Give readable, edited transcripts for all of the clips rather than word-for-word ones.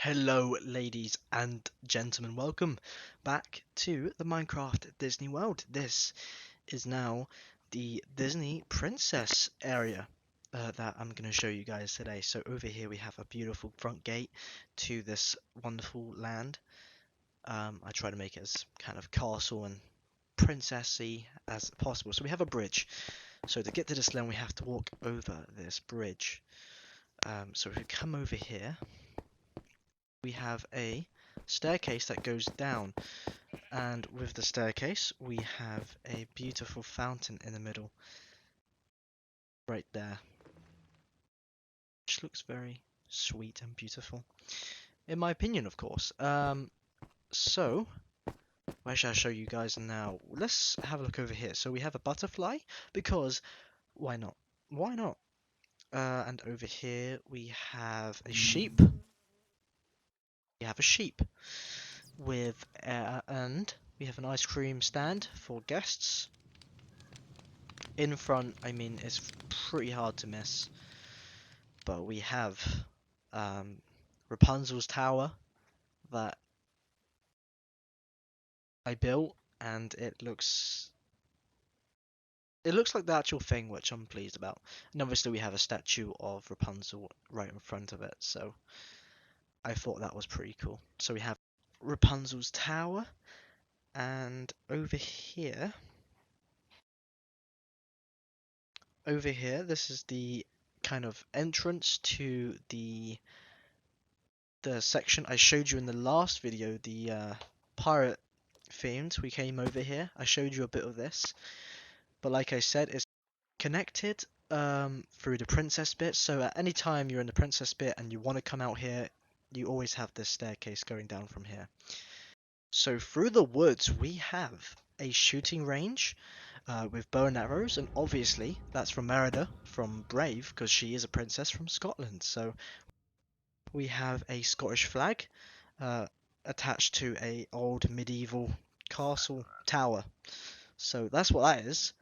Hello, ladies and gentlemen. Welcome back to the Minecraft Disney World. This is now the Disney Princess area that I'm going to show you guys today. So over here we have a beautiful front gate to this wonderful land. I try to make it as kind of castle and princessy as possible. So we have a bridge. So to get to this land we have to walk over this bridge. So if we come over here, we have a staircase that goes down, and with the staircase we have a beautiful fountain in the middle right there, which looks very sweet and beautiful in my opinion, of course. So where shall I show you guys now? Let's have a look over here. So we have a butterfly because why not? Why not? And over here we have a sheep. We have a sheep with and we have an ice cream stand for guests. In front, I mean, it's pretty hard to miss. But we have Rapunzel's tower that I built, and it looks like the actual thing, which I'm pleased about. And obviously we have a statue of Rapunzel right in front of it, so I thought that was pretty cool. So we have Rapunzel's tower, and over here, this is the kind of entrance to the section I showed you in the last video, the pirate themed. We came over here. I showed you a bit of this, but like I said, it's connected through the princess bit. So at any time you're in the princess bit and you want to come out here, you always have this staircase going down from here. So through the woods we have a shooting range with bow and arrows, and obviously that's from Merida from Brave because she is a princess from Scotland. So we have a Scottish flag attached to a old medieval castle tower. So that's what that is.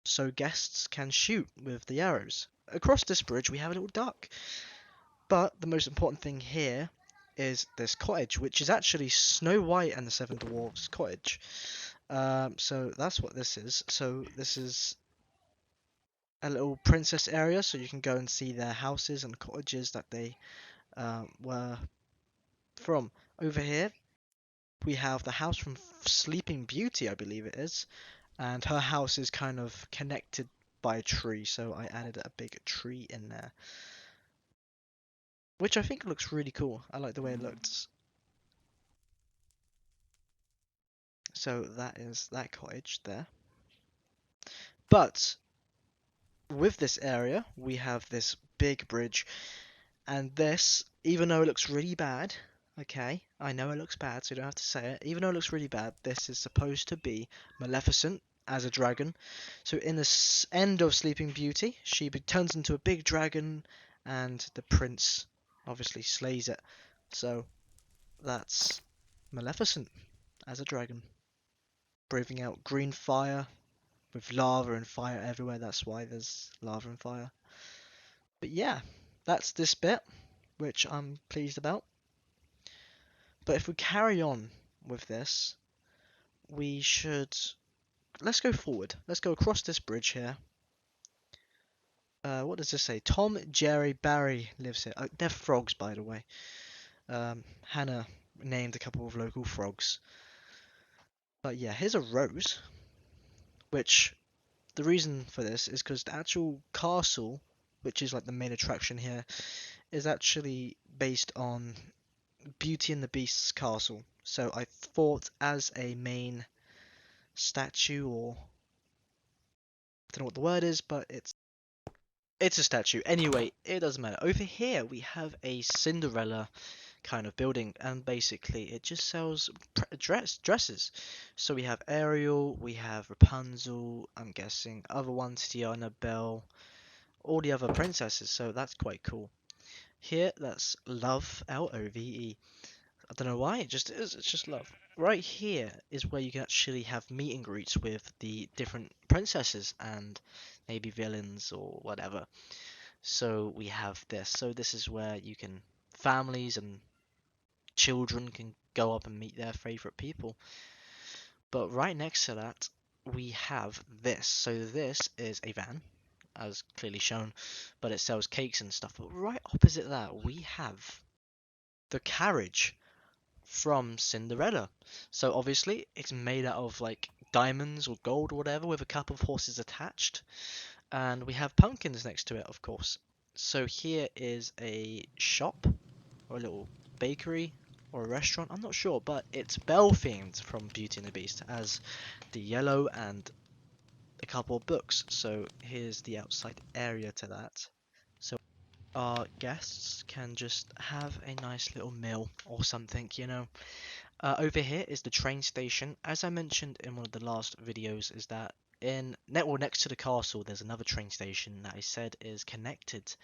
So guests can shoot with the arrows. Across this bridge we have a little duck. But the most important thing here is this cottage, which is actually Snow White and the Seven Dwarfs cottage. So that's what this is. So this is a little princess area, so you can go and see their houses and cottages that they were from. Over here we have the house from Sleeping Beauty, I believe it is, and her house is kind of connected by a tree, so I added a big tree in there, which I think looks really cool. I like the way it looks. So that is that cottage there. But with this area we have this big bridge, and this, even though it looks really bad, okay, I know it looks bad, so you don't have to say it. Even though it looks really bad, this is supposed to be Maleficent as a dragon. So in the end of Sleeping Beauty, she turns into a big dragon, and the prince obviously slays it. So that's Maleficent as a dragon, breathing out green fire with lava and fire everywhere. That's why there's lava and fire. But yeah, that's this bit, which I'm pleased about. But if we carry on with this, we should... Let's go forward. Let's go across this bridge here. What does this say? Tom, Jerry, Barry lives here. They're frogs, by the way. Hannah named a couple of local frogs. But yeah, here's a rose, which the reason for this is because the actual castle, which is like the main attraction here, is actually based on Beauty and the Beast's castle. So I thought as a main statue, or I don't know what the word is, but it's a statue. Anyway, it doesn't matter. Over here we have a Cinderella kind of building, and basically it just sells dresses. So we have Ariel, we have Rapunzel, I'm guessing other ones, Tiana, Belle, all the other princesses. So that's quite cool. Here that's Love, Love. I don't know why, it just is. It's just love. Right here is where you can actually have meet and greets with the different princesses and maybe villains or whatever. So we have this. So this is where you can families and children can go up and meet their favorite people. But right next to that, we have this. So this is a van, as clearly shown, but it sells cakes and stuff. But right opposite that, we have the carriage from Cinderella. So obviously, it's made out of like diamonds or gold or whatever, with a couple of horses attached. And we have pumpkins next to it, of course. So here is a shop, or a little bakery, or a restaurant, I'm not sure, but it's Belle themed from Beauty and the Beast, as the yellow and a couple of books. So here's the outside area to that. So our guests can just have a nice little meal or something, you know. Over here is the train station. As I mentioned in one of the last videos, is that next to the castle, there's another train station that I said is connected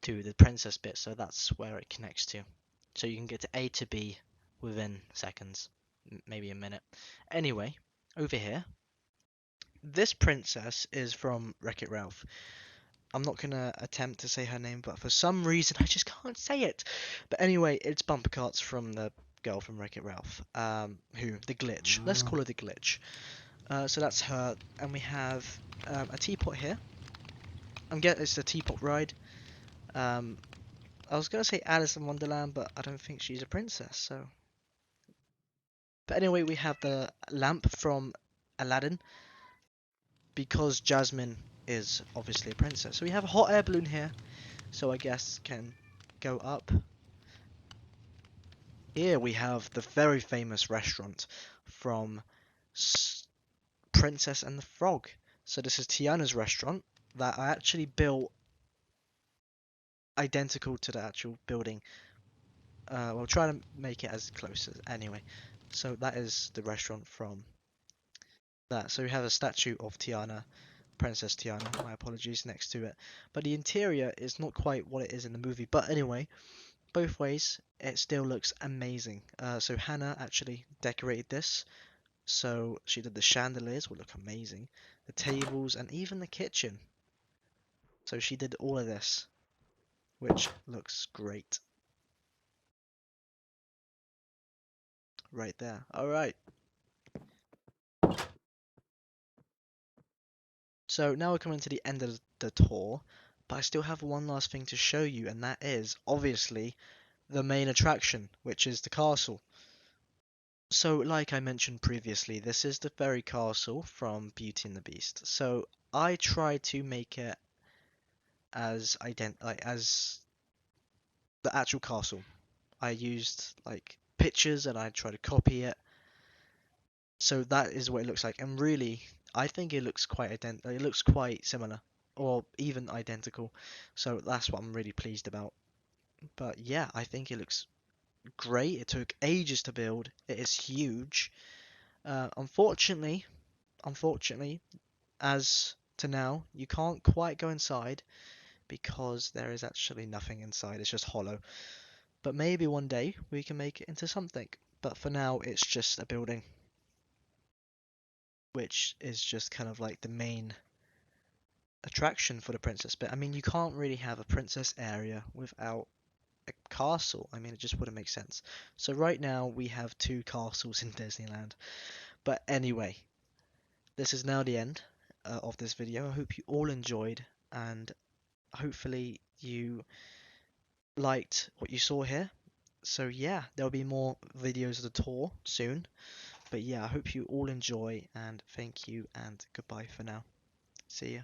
to the princess bit, so that's where it connects to. So you can get to A to B within seconds, maybe a minute. Anyway, over here, this princess is from Wreck-It Ralph. I'm not gonna attempt to say her name, but for some reason I just can't say it. But anyway, it's Bumper Carts from the girl from Wreck-It Ralph. The Glitch. Let's call her the Glitch. So that's her, and we have a teapot here. It's the teapot ride. I was gonna say Alice in Wonderland, but I don't think she's a princess. So, but anyway, we have the lamp from Aladdin, because Jasmine is obviously a princess. So we have a hot air balloon here, so I guess can go up. Here we have the very famous restaurant from Princess and the Frog. So this is Tiana's restaurant that I actually built identical to the actual building. We'll try to make it as close as anyway. So that is the restaurant from that. So we have a statue of Tiana, Princess Tiana, my apologies, next to it. But the interior is not quite what it is in the movie. But anyway, both ways, it still looks amazing. So Hannah actually decorated this. So she did the chandeliers, will look amazing. The tables and even the kitchen. So she did all of this, which looks great. Right there. Alright. So now we're coming to the end of the tour, but I still have one last thing to show you, and that is, obviously, the main attraction, which is the castle. So, like I mentioned previously, this is the very castle from Beauty and the Beast. So, I tried to make it as as the actual castle. I used like pictures and I tried to copy it. So that is what it looks like, and really, I think it looks it looks quite similar, or even identical. So that's what I'm really pleased about. But yeah, I think it looks great. It took ages to build. It is huge. Unfortunately, as to now, you can't quite go inside because there is actually nothing inside. It's just hollow. But maybe one day we can make it into something. But for now, it's just a building, which is just kind of like the main attraction for the princess bit. I mean, you can't really have a princess area without a castle. I mean, it just wouldn't make sense. So right now we have two castles in Disneyland. But anyway, this is now the end of this video. I hope you all enjoyed, and hopefully you liked what you saw here. So yeah, there'll be more videos of the tour soon. But yeah, I hope you all enjoy, and thank you, and goodbye for now. See ya.